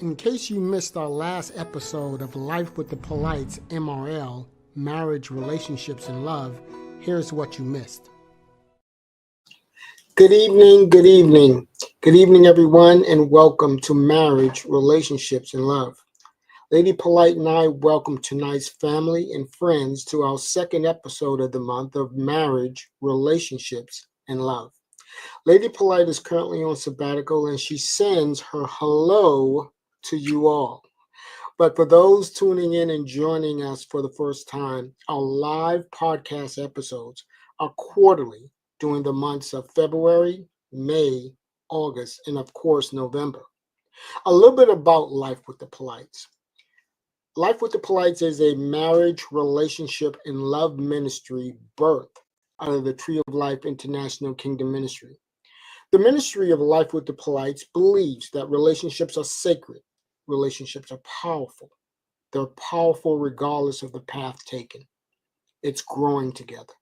In case you missed our last episode of Life with the Polites MRL, Marriage, Relationships, and Love, here's what you missed. Good evening, good evening. Good evening, everyone, and welcome to Marriage, Relationships, and Love. Lady Polite and I welcome tonight's family and friends to our second episode of the month of Marriage, Relationships, and Love. Lady Polite is currently on sabbatical and she sends her hello to you all. But for those tuning in and joining us for the first time, our live podcast episodes are quarterly during the months of February, May, August, and of course, November. A little bit about Life with the Polites. Life with the Polites is a marriage, relationship, and love ministry birthed out of the Tree of Life International Kingdom Ministry. The ministry of Life with the Polites believes that relationships are sacred. Relationships are powerful. They're powerful regardless of the path taken. It's growing together.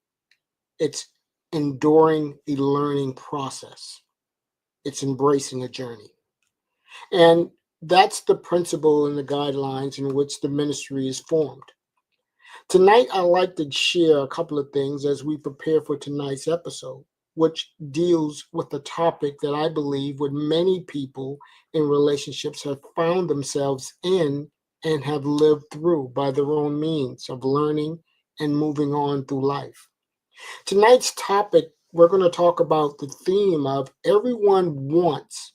It's enduring a learning process. It's embracing a journey. And that's the principle and the guidelines in which the ministry is formed. Tonight, I'd like to share a couple of things as we prepare for tonight's episode, which deals with the topic that I believe what many people in relationships have found themselves in and have lived through by their own means of learning and moving on through life. Tonight's topic, we're going to talk about the theme of everyone wants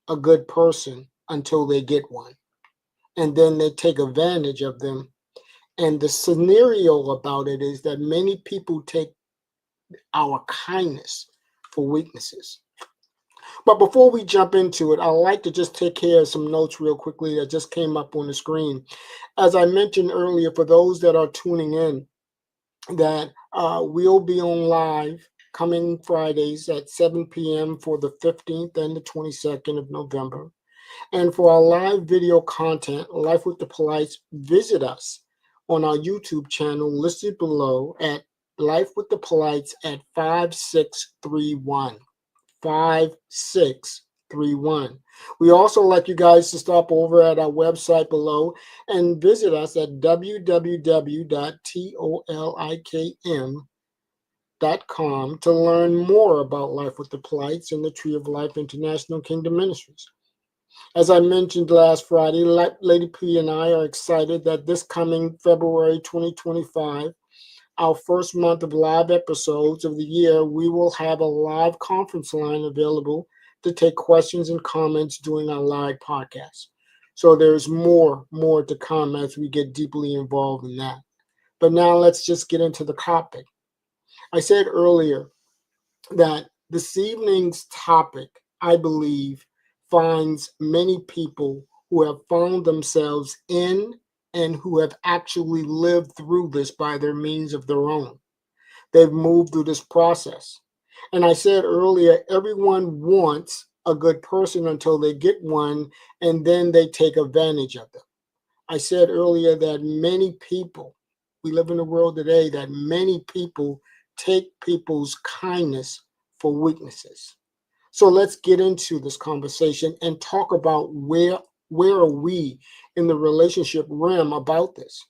a good person until they get one, and then they take advantage of them. And the scenario about it is that many people take our kindness for weaknesses. But before we jump into it, I'd like to just take care of some notes real quickly that just came up on the screen. As I mentioned earlier, for those that are tuning in, that we'll be on live coming Fridays at 7 p.m. for the 15th and the 22nd of November. And for our live video content, Life with the Polites, visit us on our YouTube channel listed below at Life with the Polites at 5631. 5631. We also like you guys to stop over at our website below and visit us at www.tolikm.com to learn more about Life with the Polites and the Tree of Life International Kingdom Ministries. As I mentioned last Friday, Lady P and I are excited that this coming February 2025, our first month of live episodes of the year, we will have a live conference line available to take questions and comments during our live podcast. So there's more to come as we get deeply involved in that. But now let's just get into the topic. I said earlier that this evening's topic, I believe, finds many people who have found themselves in and who have actually lived through this by their means of their own. They've moved through this process. And I said earlier, everyone wants a good person until they get one, and then they take advantage of them. I said earlier that many people, we live in a world today that many people take people's kindness for weaknesses. So let's get into this conversation and talk about where are we in the relationship realm about this.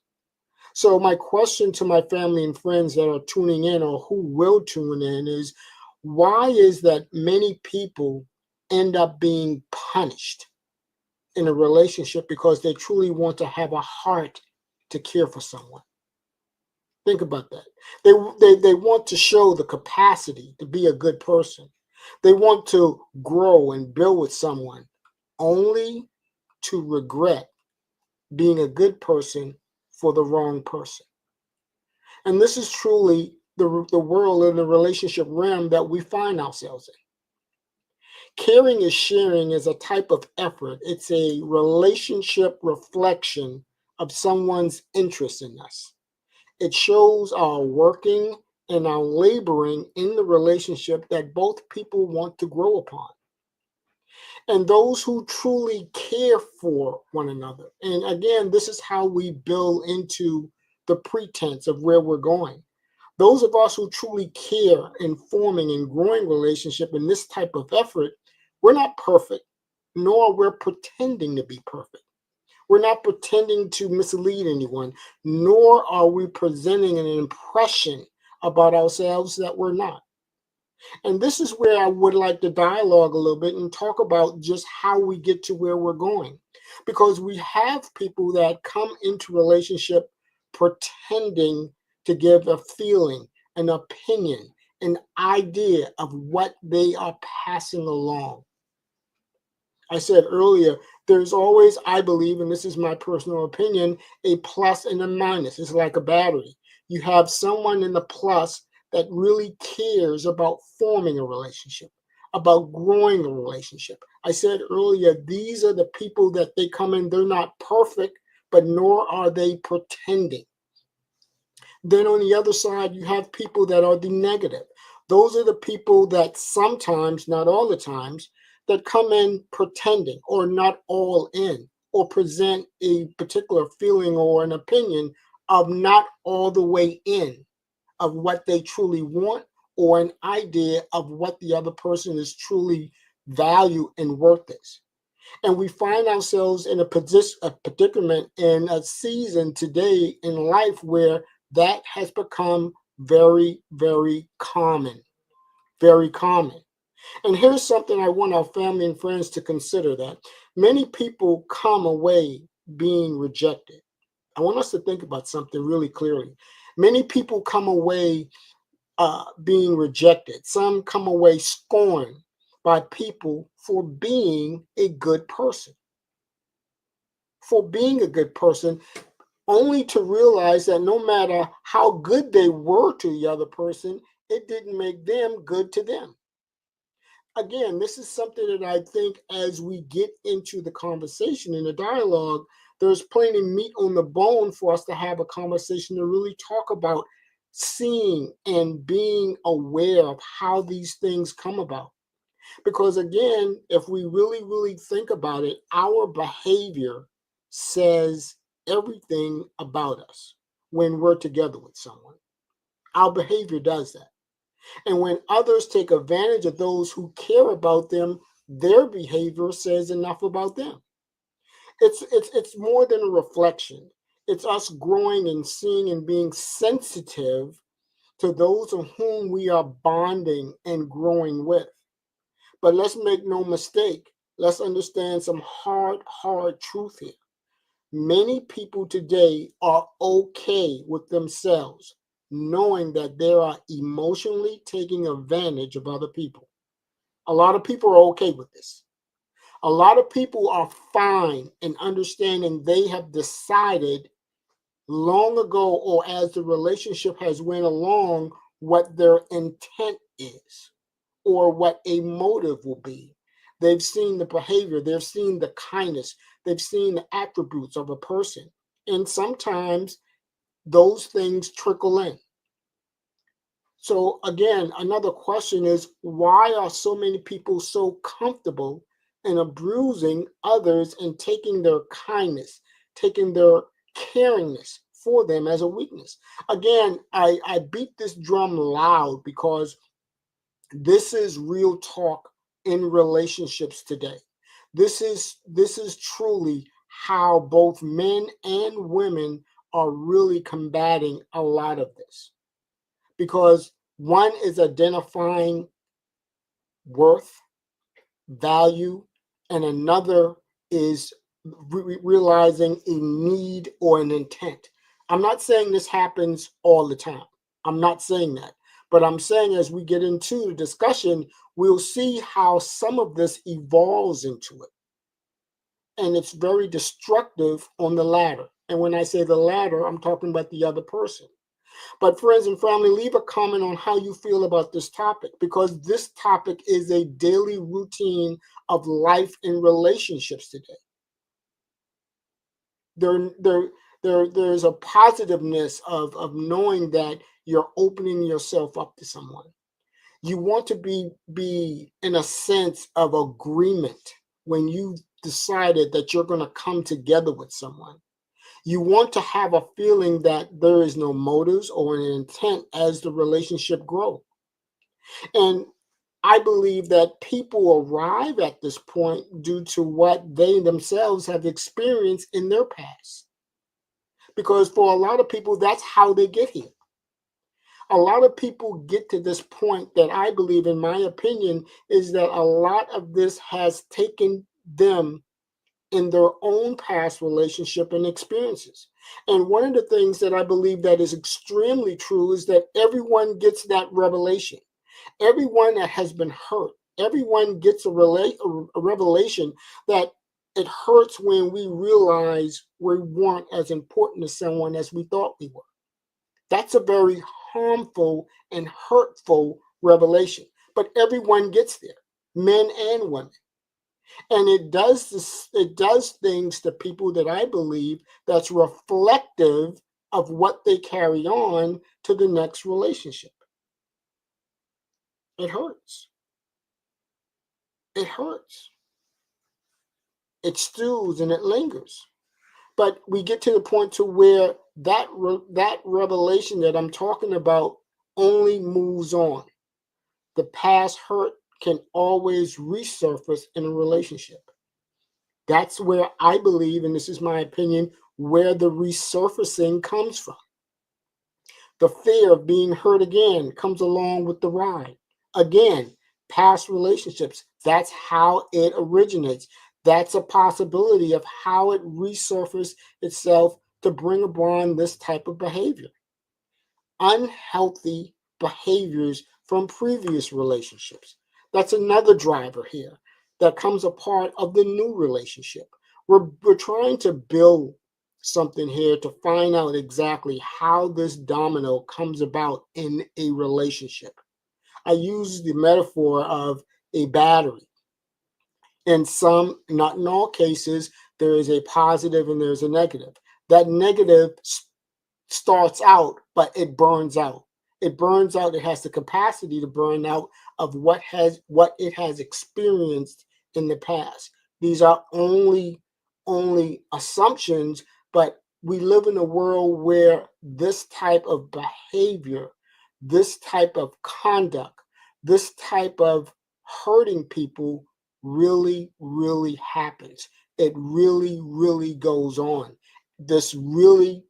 So my question to my family and friends that are tuning in or who will tune in is, why is that many people end up being punished in a relationship because they truly want to have a heart to care for someone? Think about that. They want to show the capacity to be a good person. They want to grow and build with someone, only to regret being a good person for the wrong person. And this is truly the world and the relationship realm that we find ourselves in. Caring is sharing is a type of effort. It's a relationship reflection of someone's interest in us. It shows our working and our laboring in the relationship that both people want to grow upon. And those who truly care for one another. And again, this is how we build into the pretense of where we're going. Those of us who truly care in forming and growing relationship in this type of effort, we're not perfect, nor we're pretending to be perfect. We're not pretending to mislead anyone, nor are we presenting an impression about ourselves that we're not. And this is where I would like to dialogue a little bit and talk about just how we get to where we're going. Because we have people that come into relationship pretending to give a feeling, an opinion, an idea of what they are passing along. I said earlier, there's always, I believe, and this is my personal opinion, a plus and a minus. It's like a battery. You have someone in the plus that really cares about forming a relationship, about growing a relationship. I said earlier, these are the people that they come in, they're not perfect, but nor are they pretending. Then on the other side, you have people that are the negative. Those are the people that sometimes, not all the times, that come in pretending or not all in, or present a particular feeling or an opinion of not all the way in of what they truly want, or an idea of what the other person is truly value and worth is. And we find ourselves in a position, a predicament, in a season today in life where that has become very, very common. Very common. And here's something I want our family and friends to consider, that many people come away being rejected. I want us to think about something really clearly. Many people come away being rejected. Some come away scorned by people for being a good person. For being a good person, only to realize that no matter how good they were to the other person, it didn't make them good to them. Again, this is something that I think as we get into the conversation and the dialogue, there's plenty of meat on the bone for us to have a conversation to really talk about seeing and being aware of how these things come about. Because again, if we really, really think about it, our behavior says everything about us when we're together with someone. Our behavior does that. And when others take advantage of those who care about them, their behavior says enough about them. It's more than a reflection. It's us growing and seeing and being sensitive to those of whom we are bonding and growing with. But let's make no mistake. Let's understand some hard truth here. Many people today are okay with themselves, knowing that they are emotionally taking advantage of other people. A lot of people are okay with this. A lot of people are fine in understanding they have decided long ago, or as the relationship has went along, what their intent is or what a motive will be. They've seen the behavior, they've seen the kindness, they've seen the attributes of a person. And sometimes those things trickle in. So, again, another question is, why are so many people so comfortable in abusing others and taking their kindness, taking their caringness for them as a weakness? Again, I beat this drum loud because this is real talk in relationships today. This is truly how both men and women are really combating a lot of this, because one is identifying worth, value, and another is realizing a need or an intent. I'm not saying this happens all the time. I'm not saying that. But I'm saying as we get into the discussion, we'll see how some of this evolves into it. And it's very destructive on the latter. And when I say the latter, I'm talking about the other person. But friends and family, leave a comment on how you feel about this topic, because this topic is a daily routine of life in relationships today. There's a positiveness of knowing that you're opening yourself up to someone. You want to be in a sense of agreement when you decided that you're going to come together with someone. You want to have a feeling that there is no motives or an intent as the relationship grows. And I believe that people arrive at this point due to what they themselves have experienced in their past. Because for a lot of people, that's how they get here. A lot of people get to this point that I believe, in my opinion, is that a lot of this has taken them in their own past relationship and experiences. And one of the things that I believe that is extremely true is that everyone gets that revelation. Everyone that has been hurt, everyone gets a revelation that it hurts when we realize we weren't as important to someone as we thought we were. That's a very harmful and hurtful revelation. But everyone gets there, men and women. And it does things to people that I believe that's reflective of what they carry on to the next relationship. It hurts. It hurts. It stews and it lingers. But we get to the point to where that revelation that I'm talking about only moves on. The past hurt can always resurface in a relationship. That's where I believe, and this is my opinion, where the resurfacing comes from. The fear of being hurt again comes along with the ride. Again, past relationships, that's how it originates. That's a possibility of how it resurfaces itself to bring upon this type of behavior. Unhealthy behaviors from previous relationships. That's another driver here that comes a part of the new relationship. We're trying to build something here to find out exactly how this domino comes about in a relationship. I use the metaphor of a battery. In some, not in all cases, there is a positive and there's a negative. That negative starts out, but it burns out. It burns out. It has the capacity to burn out of what it has experienced in the past. These are only assumptions, but we live in a world where this type of behavior, this type of conduct, this type of hurting people really, really happens. It really, really goes on. This really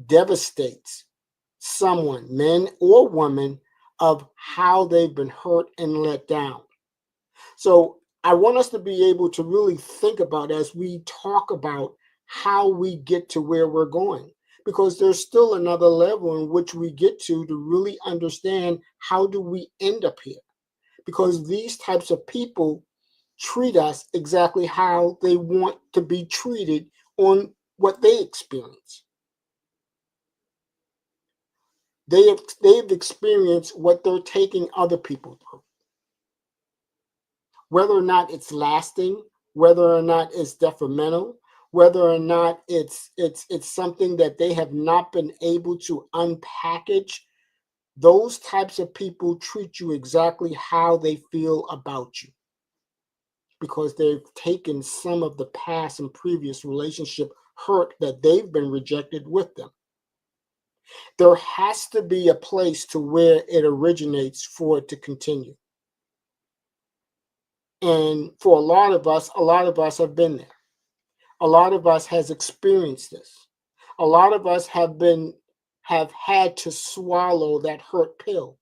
devastates someone, men or women, of how they've been hurt and let down. So I want us to be able to really think about as we talk about how we get to where we're going, because there's still another level in which we get to really understand how do we end up here, because these types of people treat us exactly how they want to be treated on what they experience. They've experienced what they're taking other people through. Whether or not it's lasting, whether or not it's detrimental, whether or not it's something that they have not been able to unpackage, those types of people treat you exactly how they feel about you, because they've taken some of the past and previous relationship hurt that they've been rejected with them. There has to be a place to where it originates for it to continue. And for a lot of us have been there. A lot of us has experienced this. A lot of us have had to swallow that hurt pill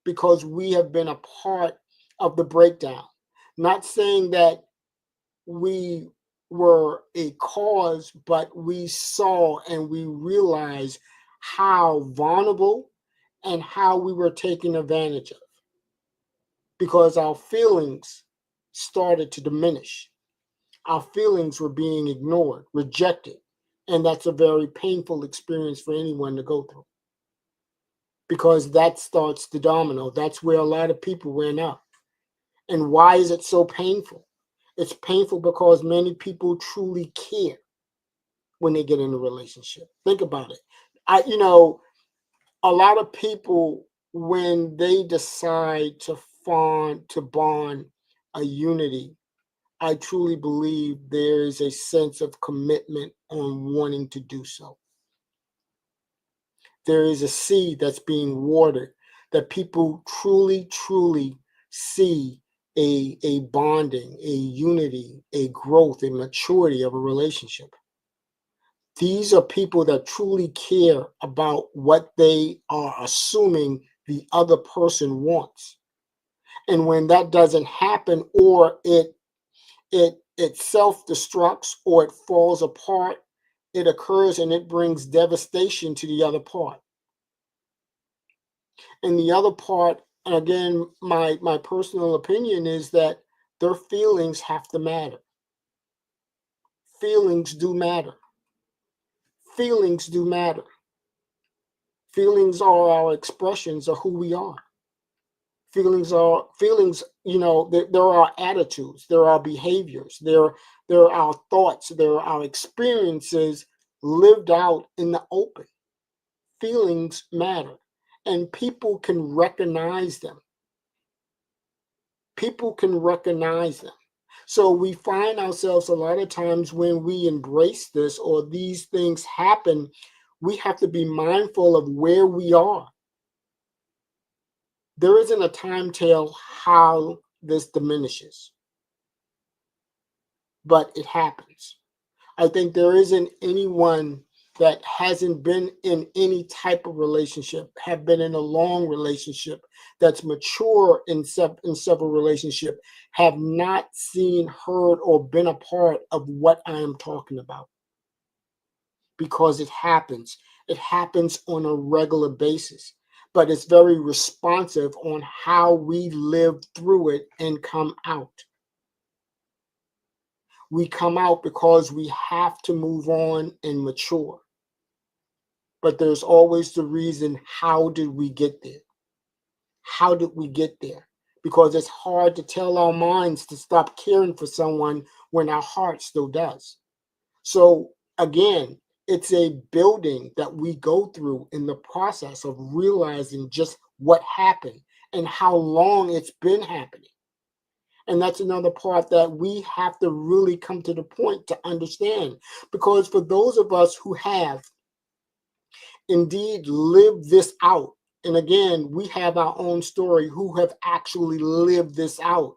because we have been a part of the breakdown. Not saying that we were a cause, but we saw and we realized how vulnerable and how we were taken advantage of, because our feelings started to diminish. Our feelings were being ignored, rejected. And that's a very painful experience for anyone to go through, because that starts the domino. That's where a lot of people went up. And why is it so painful? It's painful because many people truly care when they get in a relationship. Think about it. A lot of people, when they decide to bond a unity, I truly believe there is a sense of commitment on wanting to do so. There is a seed that's being watered that people truly, truly see a bonding, a unity, a growth, a maturity of a relationship. These are people that truly care about what they are assuming the other person wants. And when that doesn't happen, or it self-destructs, or it falls apart, it occurs and it brings devastation to the other part. And the other part, and again, my personal opinion is that their feelings have to matter. Feelings do matter. Feelings do matter. Feelings are our expressions of who we are. Feelings, there are attitudes, there are behaviors, there are our thoughts, there are our experiences lived out in the open. Feelings matter, and people can recognize them. People can recognize them. So we find ourselves a lot of times when we embrace this or these things happen, we have to be mindful of where we are. There isn't a timetable how this diminishes, but it happens. I think there isn't anyone that hasn't been in any type of relationship, have been in a long relationship, that's mature in several relationships, have not seen, heard, or been a part of what I am talking about. Because it happens. It happens on a regular basis, but it's very responsive on how we live through it and come out. We come out because we have to move on and mature. But there's always the reason, how did we get there? How did we get there? Because it's hard to tell our minds to stop caring for someone when our heart still does. So again, it's a building that we go through in the process of realizing just what happened and how long it's been happening. And that's another part that we have to really come to the point to understand. Because for those of us who have indeed lived this out, and again, we have our own story, who have actually lived this out,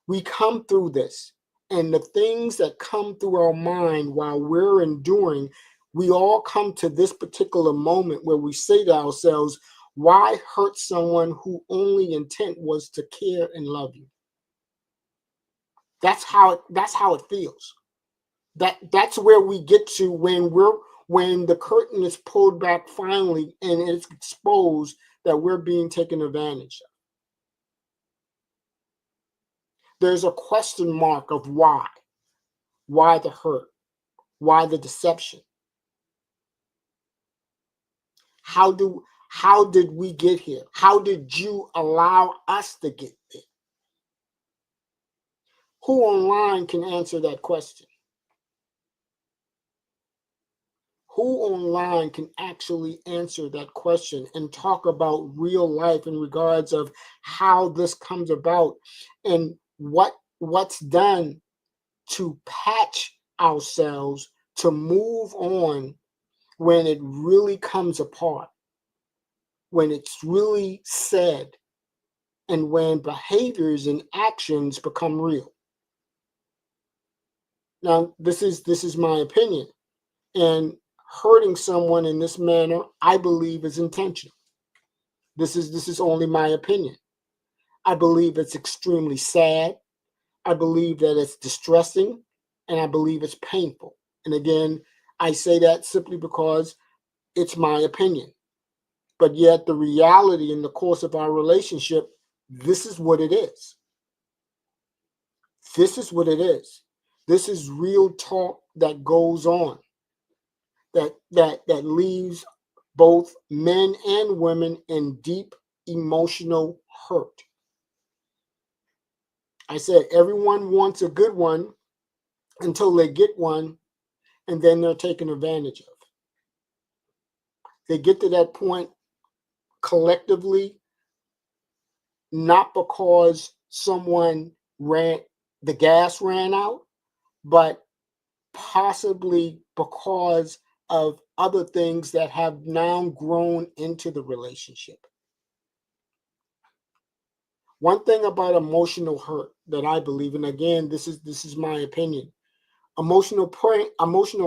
we come through this. And the things that come through our mind while we're enduring, we all come to this particular moment where we say to ourselves, why hurt someone who only intent was to care and love you? That's how it feels. That's where we get to when the curtain is pulled back finally and it's exposed that we're being taken advantage of. There's a question mark of why. Why the hurt? Why the deception? How did we get here? How did you allow us to get there? Who online can answer that question? Who online can actually answer that question and talk about real life in regards of how this comes about and what's done to patch ourselves to move on when it really comes apart, when it's really said, and when behaviors and actions become real. Now, this is my opinion, and hurting someone in this manner, I believe, is intentional. This is only my opinion. I believe it's extremely sad. I believe that it's distressing, and I believe it's painful. And again, I say that simply because it's my opinion. But yet the reality in the course of our relationship, this is what it is. This is what it is. This is real talk that goes on, that leaves both men and women in deep emotional hurt. I said everyone wants a good one until they get one, and then they're taken advantage of. They get to that point collectively, not because the gas ran out, but possibly because of other things that have now grown into the relationship. One thing about emotional hurt that I believe, and again, this is my opinion. Emotional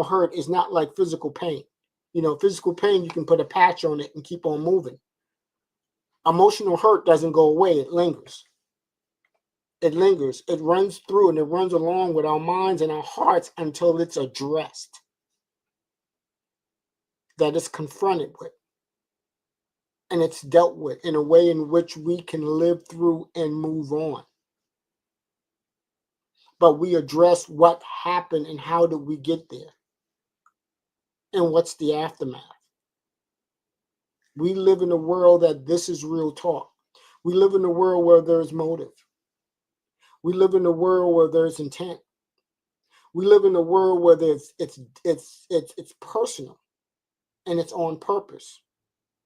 hurt is not like physical pain. Physical pain, you can put a patch on it and keep on moving. Emotional hurt doesn't go away, it lingers. It lingers. It runs through and it runs along with our minds and our hearts until it's addressed, that it's confronted with, and it's dealt with in a way in which we can live through and move on. But we address what happened and how did we get there and what's the aftermath. We live in a world that this is real talk. We live in a world where there's motive. We live in a world where there's intent. We live in a world where it's personal and it's on purpose.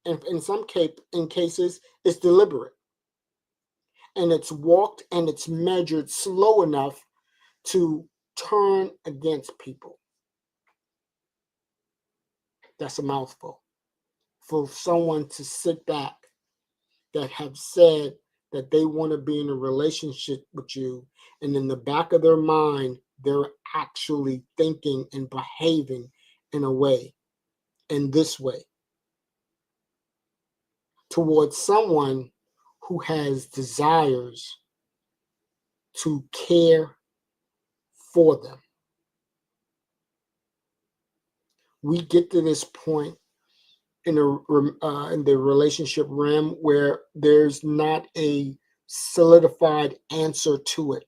And in some cases, it's deliberate. And it's walked and it's measured slow enough to turn against people. That's a mouthful. For someone to sit back that have said that they want to be in a relationship with you, and in the back of their mind, they're actually thinking and behaving in this way, towards someone who has desires to care for them. We get to this point in the relationship realm where there's not a solidified answer to it,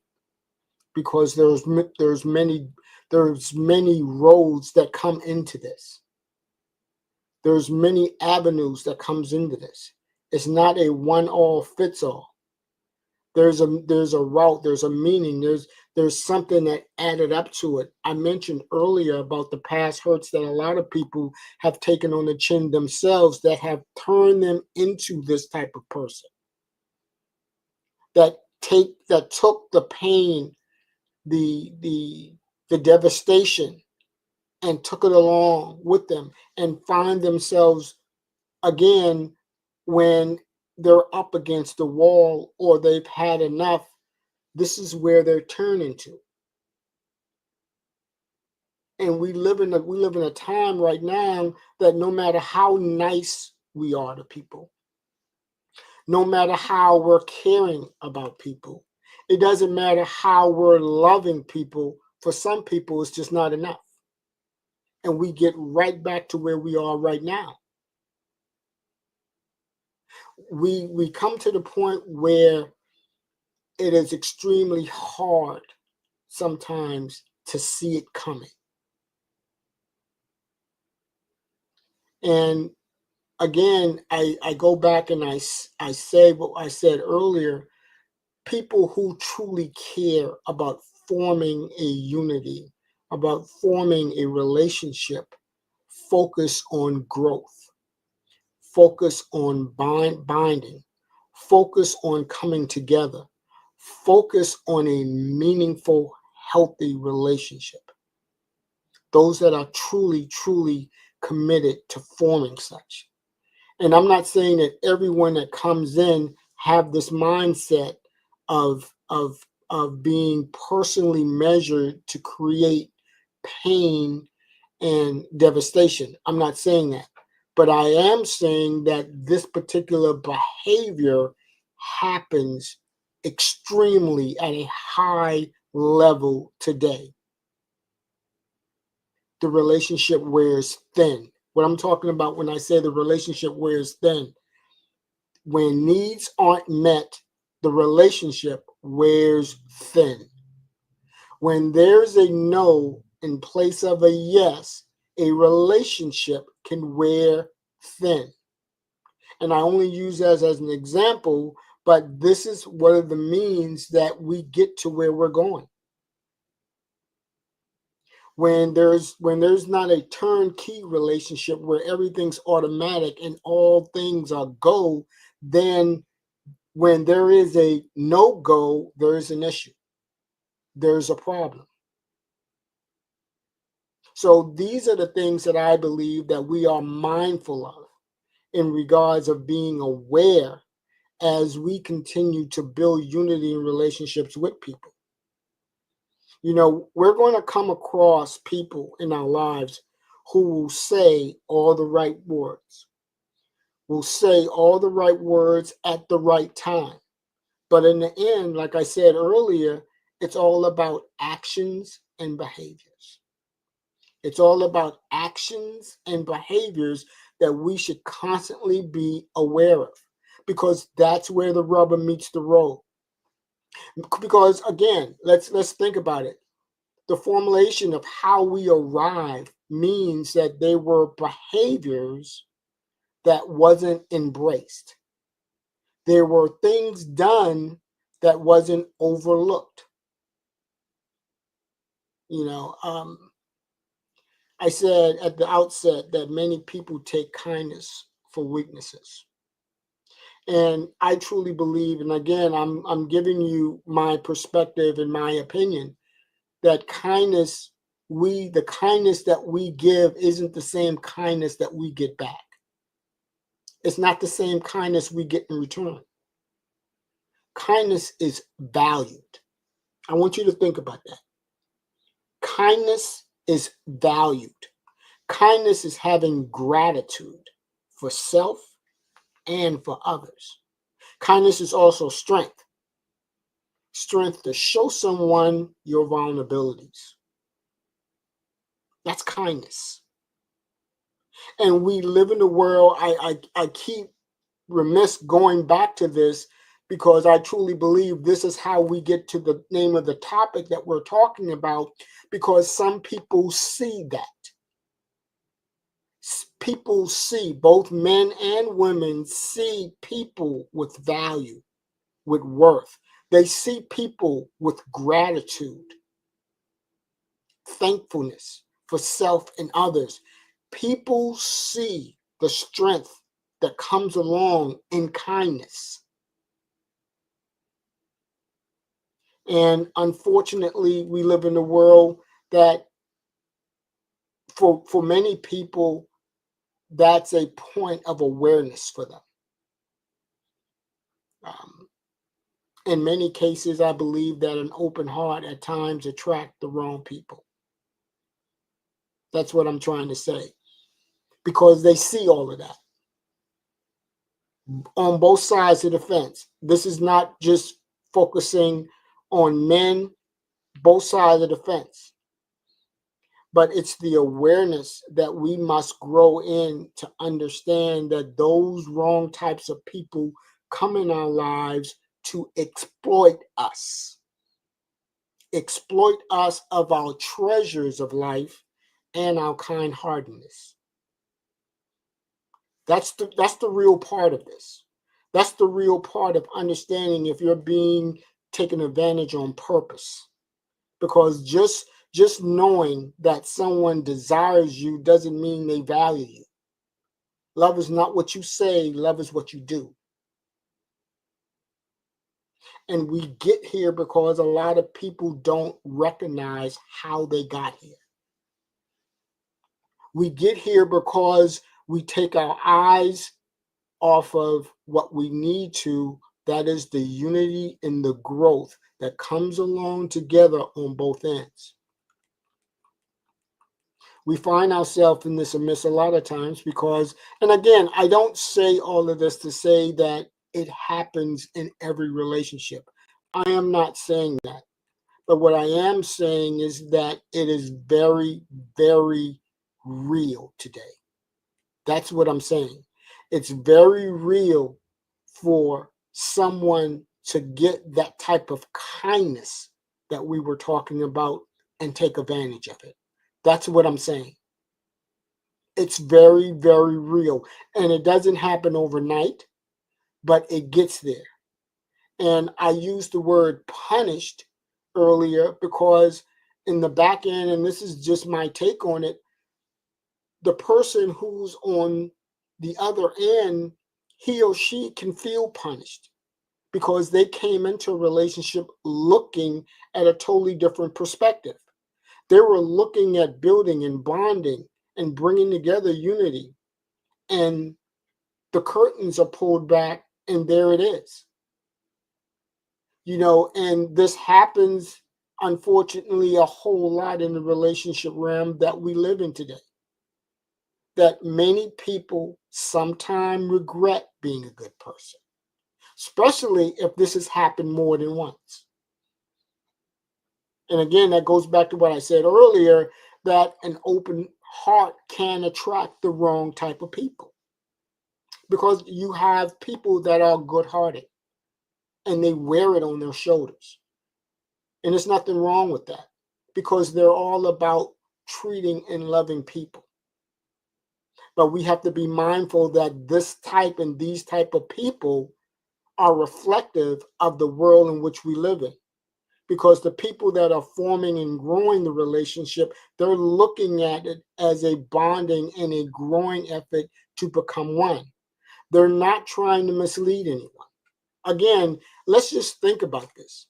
because there's many roads that come into this. There's many avenues that comes into this. It's not a one all fits all. There's a route, there's a meaning, there's something that added up to it. I mentioned earlier about the past hurts that a lot of people have taken on the chin themselves that have turned them into this type of person. That took the pain, the devastation, and took it along with them and find themselves again when they're up against the wall or they've had enough. This is where they're turning to. And we live in a time right now that no matter how nice we are to people, no matter how we're caring about people, it doesn't matter how we're loving people, for some people it's just not enough. And we get right back to where we are right now. We come to the point where it is extremely hard sometimes to see it coming. And again, I go back and I say what I said earlier. People who truly care about forming a unity, about forming a relationship, focus on growth, focus on binding, focus on coming together, focus on a meaningful, healthy relationship. Those that are truly, truly committed to forming such. And I'm not saying that everyone that comes in have this mindset of being personally measured to create pain and devastation. I'm not saying that. But I am saying that this particular behavior happens extremely at a high level today. The relationship wears thin. What I'm talking about when I say the relationship wears thin, when needs aren't met, the relationship wears thin. When there's a no in place of a yes, a relationship can wear thin. And I only use that as an example, but this is one of the means that we get to where we're going. When there's not a turnkey relationship where everything's automatic and all things are go, then when there is a no-go, there is an issue. There's a problem. So these are the things that I believe that we are mindful of in regards of being aware as we continue to build unity in relationships with people. You know, we're going to come across people in our lives who will say all the right words, will say all the right words at the right time. But in the end, like I said earlier, it's all about actions and behaviors. It's all about actions and behaviors that we should constantly be aware of, because that's where the rubber meets the road. Because again, let's think about it. The formulation of how we arrive means that they were behaviors that wasn't embraced. There were things done that wasn't overlooked. You know, I said at the outset that many people take kindness for weaknesses. And I truly believe, and again, I'm giving you my perspective and my opinion, that the kindness that we give isn't the same kindness that we get back. It's not the same kindness we get in return. Kindness is valued. I want you to think about that. Kindness is valued. Kindness is having gratitude for self and for others. Kindness is also strength. Strength to show someone your vulnerabilities. That's kindness. And we live in a world, I keep remiss going back to this, because I truly believe this is how we get to the name of the topic that we're talking about, because some people see that. People see, both men and women see people with value, with worth. They see people with gratitude, thankfulness for self and others. People see the strength that comes along in kindness. And unfortunately, we live in a world that for many people, that's a point of awareness for them. In many cases, I believe that an open heart at times attracts the wrong people. That's what I'm trying to say, because they see all of that on both sides of the fence. This is not just focusing on men, both sides of the fence, but it's the awareness that we must grow in to understand that those wrong types of people come in our lives to exploit us of our treasures of life and our kind-heartedness. That's the real part of this. That's the real part of understanding if you're being taken advantage on purpose. Because just knowing that someone desires you doesn't mean they value you. Love is not what you say, love is what you do. And we get here because a lot of people don't recognize how they got here. We get here because we take our eyes off of what we need to, that is the unity and the growth that comes along together on both ends. We find ourselves in this amiss a lot of times because, and again, I don't say all of this to say that it happens in every relationship. I am not saying that. But what I am saying is that it is very, very real today. That's what I'm saying. It's very real for someone to get that type of kindness that we were talking about and take advantage of it. That's what I'm saying. It's very, very real. And it doesn't happen overnight, but it gets there. And I used the word punished earlier because in the back end, and this is just my take on it, the person who's on the other end, he or she can feel punished because they came into a relationship looking at a totally different perspective. They were looking at building and bonding and bringing together unity. And the curtains are pulled back And there it is. And this happens, unfortunately, a whole lot in the relationship realm that we live in today. That many people sometimes regret being a good person, especially if this has happened more than once. And again, that goes back to what I said earlier, that an open heart can attract the wrong type of people. Because you have people that are good-hearted and they wear it on their shoulders. And there's nothing wrong with that, because they're all about treating and loving people. But we have to be mindful that this type and these type of people are reflective of the world in which we live in. Because the people that are forming and growing the relationship, they're looking at it as a bonding and a growing effort to become one. They're not trying to mislead anyone. Again, let's just think about this.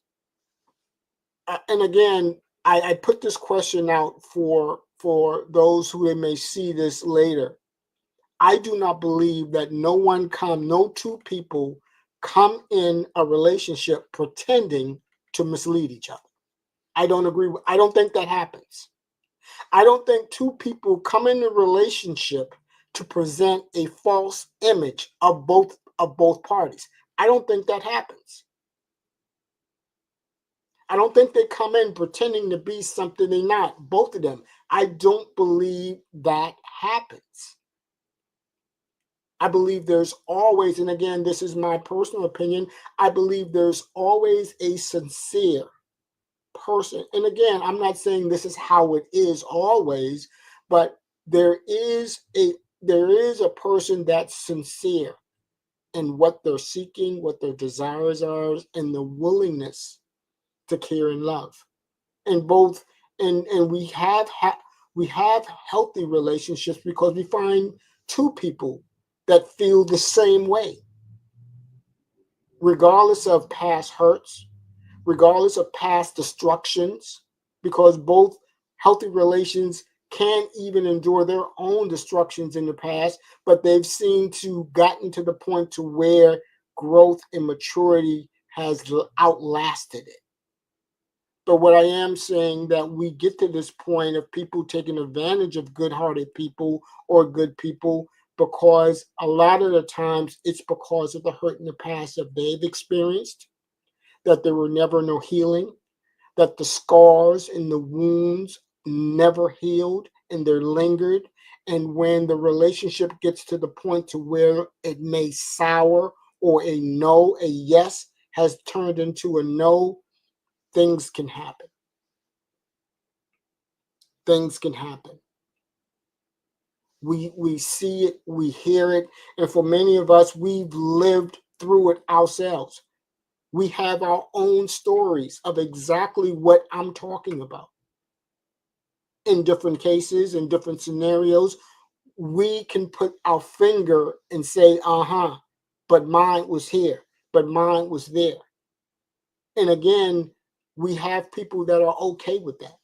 And again, I put this question out for those who may see this later. I do not believe that no two people come in a relationship pretending to mislead each other. I don't think that happens. I don't think two people come in a relationship to present a false image of both parties. I don't think that happens. I don't think they come in pretending to be something they're not, both of them. I don't believe that happens. I believe there's always, and again, this is my personal opinion, I believe there's always a sincere person. And again, I'm not saying this is how it is always, but there is a person that's sincere in what they're seeking, what their desires are, and the willingness to care and love. And both, and we have healthy relationships because we find two people that feel the same way, regardless of past hurts, regardless of past destructions, because both healthy relations can even endure their own destructions in the past, but they've seemed to gotten to the point to where growth and maturity has outlasted it. But what I am saying, that we get to this point of people taking advantage of good-hearted people or good people, because a lot of the times it's because of the hurt in the past that they've experienced, that there were never no healing, that the scars and the wounds never healed and they're lingered. And when the relationship gets to the point to where it may sour, or a yes has turned into a no, things can happen. Things can happen. We see it, we hear it, and for many of us, we've lived through it ourselves. We have our own stories of exactly what I'm talking about. In different cases, in different scenarios, we can put our finger and say, but mine was here, but mine was there. And again, we have people that are okay with that.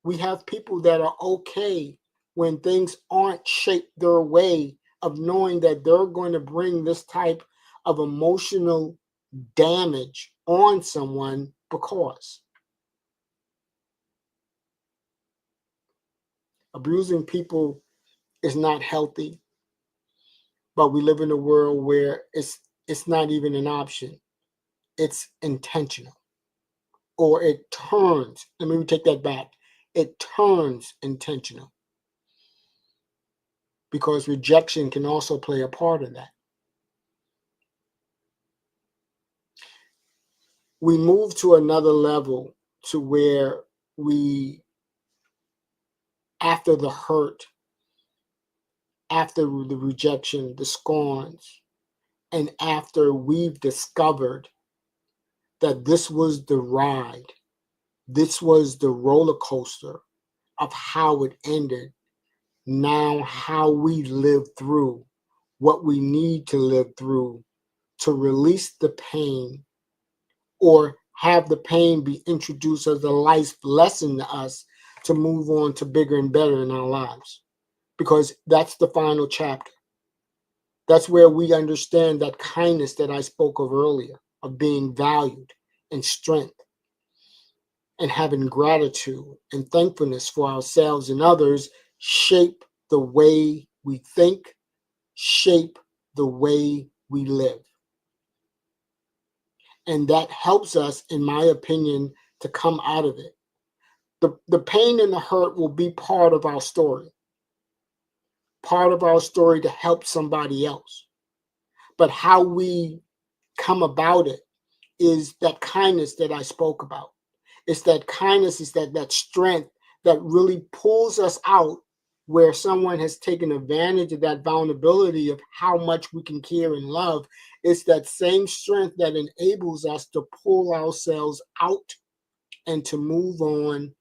We have people that are okay when things aren't shaped their way, of knowing that they're going to bring this type of emotional damage on someone, because abusing people is not healthy. But we live in a world where it's not even an option. It's intentional. Or it turns, let me take that back. It turns intentional. Because rejection can also play a part in that. We move to another level to where we, after the hurt, after the rejection, the scorns, and after we've discovered that this was the ride, this was the roller coaster of how it ended, now how we live through what we need to live through to release the pain, or have the pain be introduced as a life lesson to us to move on to bigger and better in our lives. Because that's the final chapter. That's where we understand that kindness that I spoke of earlier, of being valued and strength and having gratitude and thankfulness for ourselves and others shape the way we think, shape the way we live. And that helps us, in my opinion, to come out of it. The pain and the hurt will be part of our story to help somebody else. But how we come about it is that kindness that I spoke about. It's that kindness, is that strength that really pulls us out where someone has taken advantage of that vulnerability of how much we can care and love. It's that same strength that enables us to pull ourselves out and to move on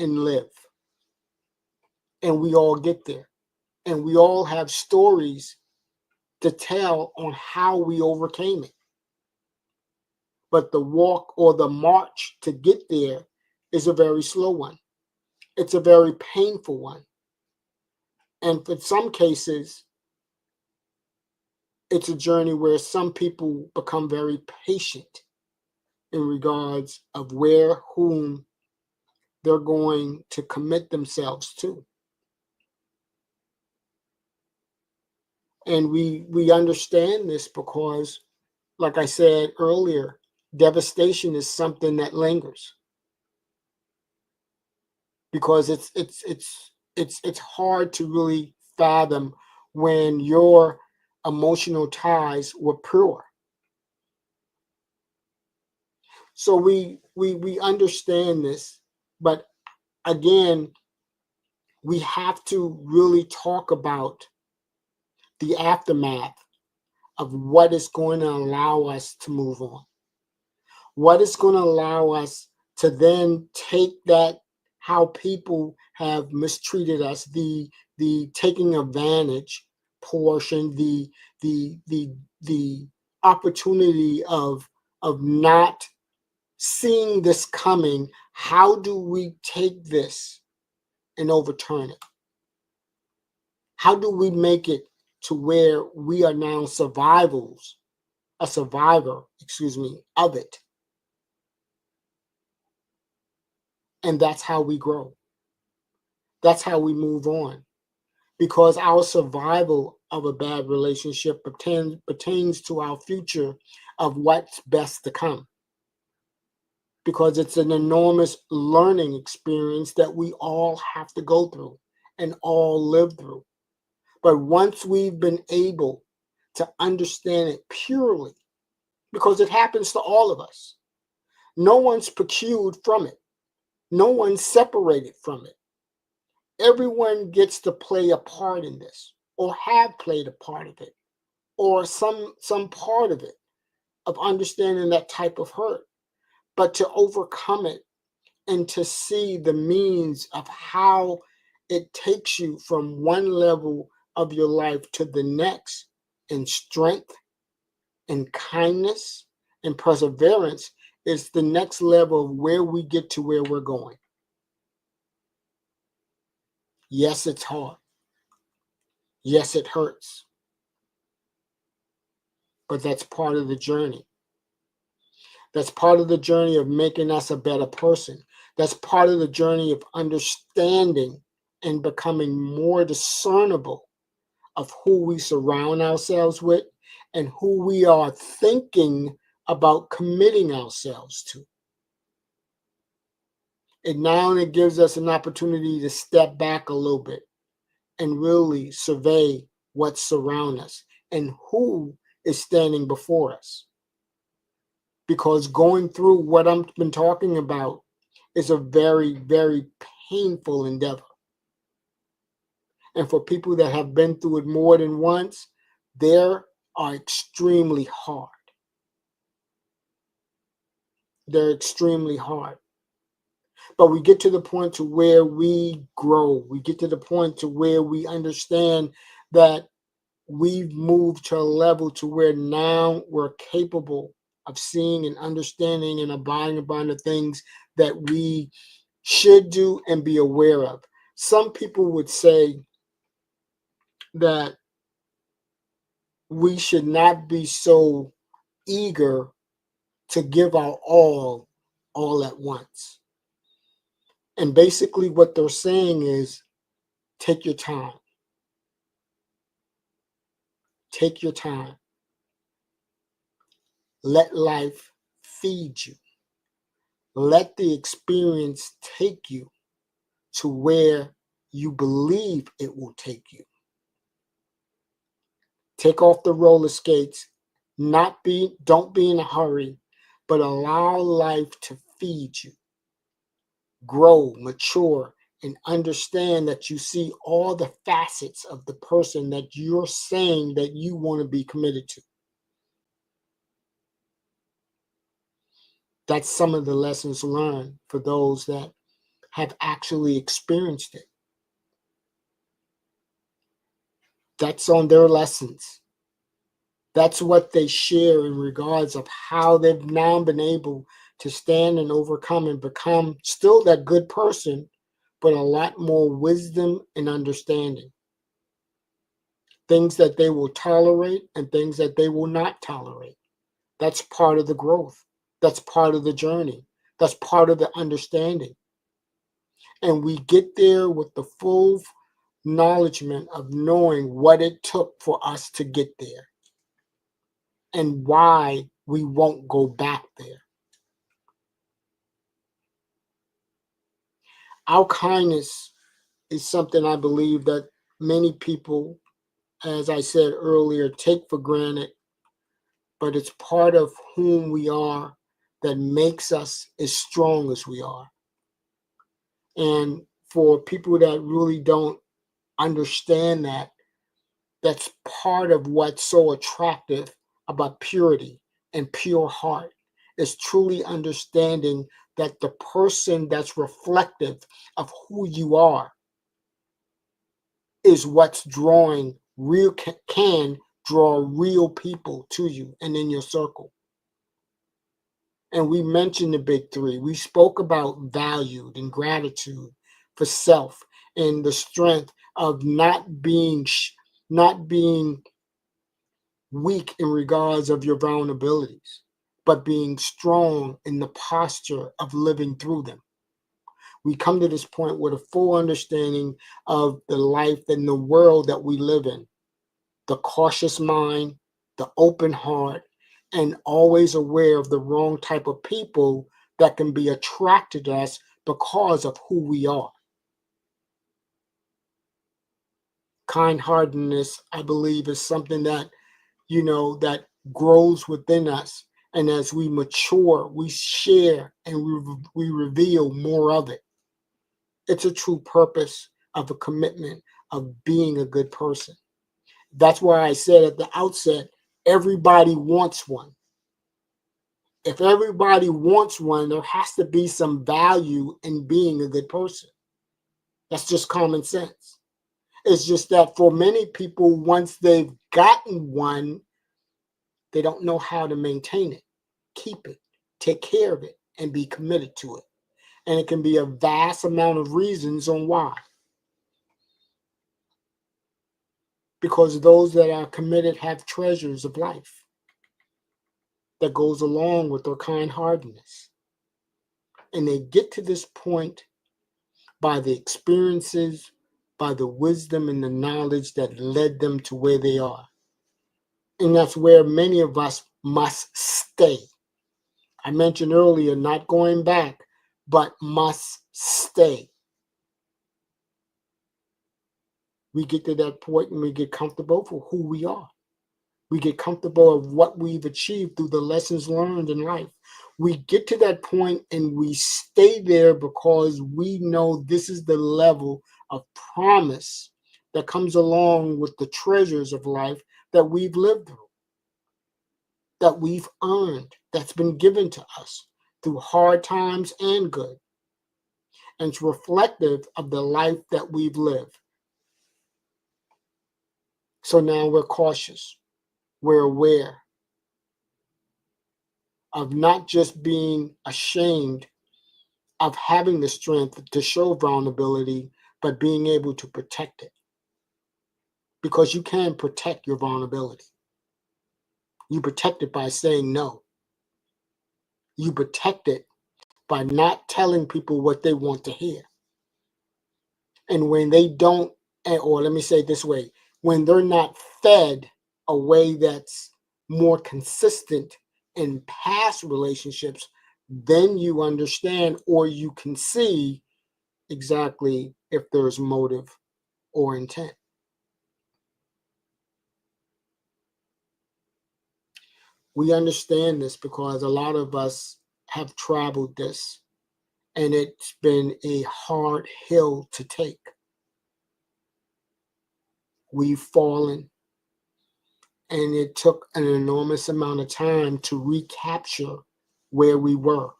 and live. And we all get there. And we all have stories to tell on how we overcame it. But the walk or the march to get there is a very slow one. It's a very painful one. And in some cases, it's a journey where some people become very patient in regards of whom they're going to commit themselves to. And we understand this because, like I said earlier, devastation is something that lingers. Because it's hard to really fathom when your emotional ties were pure. So we understand this, but again, we have to really talk about the aftermath of what is going to allow us to move on. What is going to allow us to then take that, how people have mistreated us, the taking advantage portion, the opportunity of not seeing this coming. How do we take this and overturn it? How do we make it to where we are now a survivor, of it? And that's how we grow. That's how we move on. Because our survival of a bad relationship pertains to our future of what's best to come. Because it's an enormous learning experience that we all have to go through and all live through. But once we've been able to understand it purely, because it happens to all of us, no one's procured from it, no one's separated from it. Everyone gets to play a part in this, or have played a part of it, or some part of it, of understanding that type of hurt. But to overcome it and to see the means of how it takes you from one level of your life to the next in strength and kindness and perseverance is the next level of where we get to where we're going. Yes, it's hard. Yes, it hurts. But that's part of the journey. That's part of the journey of making us a better person. That's part of the journey of understanding and becoming more discernible of who we surround ourselves with and who we are thinking about committing ourselves to. It not only gives us an opportunity to step back a little bit and really survey what's surrounding us and who is standing before us. Because going through what I've been talking about is a very, very painful endeavor. And for people that have been through it more than once, they are extremely hard. They're extremely hard. But we get to the point to where we grow. We get to the point to where we understand that we've moved to a level to where now we're capable of seeing and understanding and abiding by the things that we should do and be aware of. Some people would say that we should not be so eager to give our all at once. And basically what they're saying is take your time. Take your time. Let life feed you. Let the experience take you to where you believe it will take you. Take off the roller skates. Don't be in a hurry, but allow life to feed you. Grow, mature, and understand that you see all the facets of the person that you're saying that you want to be committed to. That's some of the lessons learned for those that have actually experienced it. That's on their lessons. That's what they share in regards of how they've now been able to stand and overcome and become still that good person, but a lot more wisdom and understanding. Things that they will tolerate and things that they will not tolerate. That's part of the growth. That's part of the journey. That's part of the understanding. And we get there with the full acknowledgement of knowing what it took for us to get there and why we won't go back there. Our kindness is something I believe that many people, as I said earlier, take for granted, but it's part of whom we are that makes us as strong as we are. And for people that really don't understand that, that's part of what's so attractive about purity and pure heart is truly understanding that the person that's reflective of who you are is what's drawing real, can draw real people to you and in your circle. And we mentioned the big three. We spoke about valued and gratitude for self and the strength of not being weak in regards of your vulnerabilities, but being strong in the posture of living through them. We come to this point with a full understanding of the life and the world that we live in, the cautious mind, the open heart, and always aware of the wrong type of people that can be attracted to us because of who we are. Kind-heartedness, I believe, is something that, that grows within us. And as we mature, we share and we reveal more of it. It's a true purpose of a commitment of being a good person. That's why I said at the outset, everybody wants one. If everybody wants one, there has to be some value in being a good person. That's just common sense. It's just that for many people, once they've gotten one, they don't know how to maintain it, keep it, take care of it, and be committed to it. And it can be a vast amount of reasons on why. Because those that are committed have treasures of life that goes along with their kind-heartedness. And they get to this point by the experiences, by the wisdom and the knowledge that led them to where they are. And that's where many of us must stay. I mentioned earlier, not going back, but must stay. We get to that point and we get comfortable for who we are. We get comfortable of what we've achieved through the lessons learned in life. We get to that point and we stay there because we know this is the level of promise that comes along with the treasures of life that we've lived through, that we've earned, that's been given to us through hard times and good. And it's reflective of the life that we've lived. So now we're cautious. We're aware of not just being ashamed of having the strength to show vulnerability, but being able to protect it. Because you can protect your vulnerability. You protect it by saying no. You protect it by not telling people what they want to hear. And when they don't, or let me say it this way, when they're not fed a way that's more consistent in past relationships, then you understand or you can see exactly if there's motive or intent. We understand this because a lot of us have traveled this, and it's been a hard hill to take. We've fallen, and it took an enormous amount of time to recapture where we were.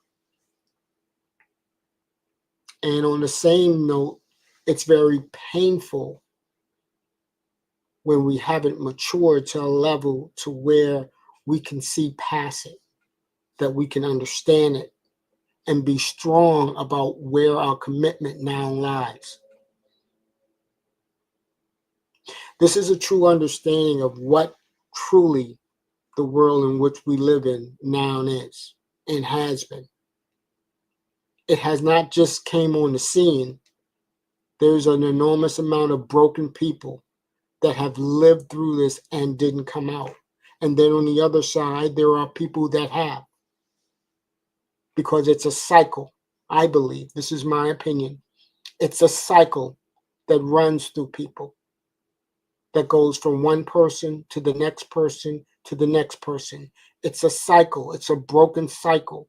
And on the same note, it's very painful when we haven't matured to a level to where we can see past it, that we can understand it, and be strong about where our commitment now lies. This is a true understanding of what truly the world in which we live in now is and has been. It has not just came on the scene. There's an enormous amount of broken people that have lived through this and didn't come out. And then on the other side, there are people that have. Because it's a cycle, I believe. This is my opinion. It's a cycle that runs through people, that goes from one person to the next person to the next person. It's a cycle. It's a broken cycle.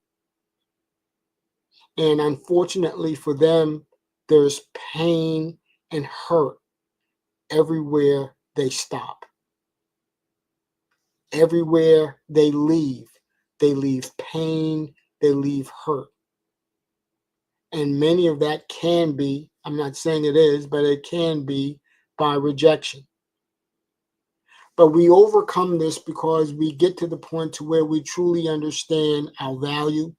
And unfortunately for them, there's pain and hurt everywhere they stop. Everywhere they leave pain, they leave hurt. And many of that can be, I'm not saying it is, but it can be by rejection. But we overcome this because we get to the point to where we truly understand our value.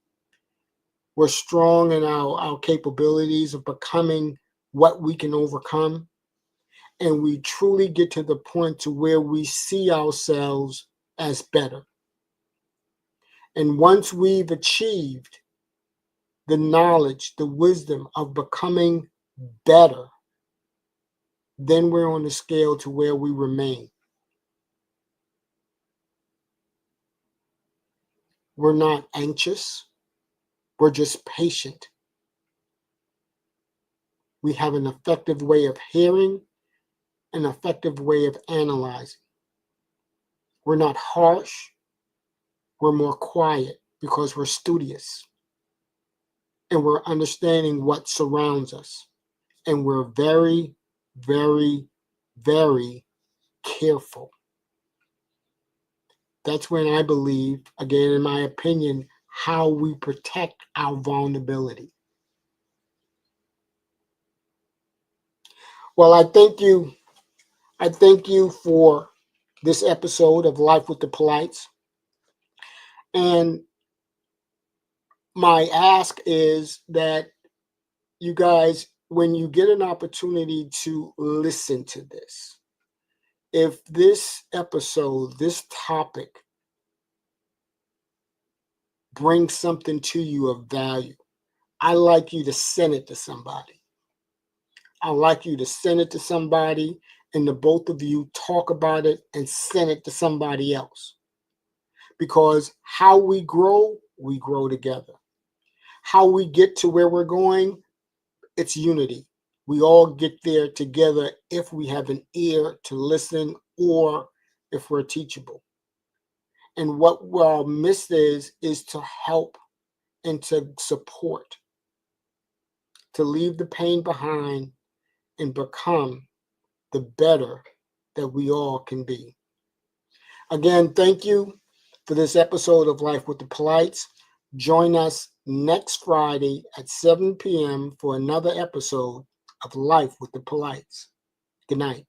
We're strong in our capabilities of becoming what we can overcome. And we truly get to the point to where we see ourselves as better. And once we've achieved the knowledge, the wisdom of becoming better, then we're on the scale to where we remain. We're not anxious. We're just patient. We have an effective way of hearing, an effective way of analyzing. We're not harsh. We're more quiet because we're studious. And we're understanding what surrounds us. And we're very, very, very careful. That's when I believe, again, in my opinion, how we protect our vulnerability. Well, I thank you. I thank you for this episode of Life with the Polites. And my ask is that you guys, when you get an opportunity to listen to this, if this episode, this topic brings something to you of value, I'd like you to send it to somebody. I'd like you to send it to somebody, and the both of you talk about it and send it to somebody else. Because how we grow together. How we get to where we're going, it's unity. We all get there together if we have an ear to listen or if we're teachable. And what our miss is to help and to support, to leave the pain behind and become the better that we all can be. Again, thank you for this episode of Life with the Polites. Join us next Friday at 7 p.m. for another episode of Life with the Polites. Good night.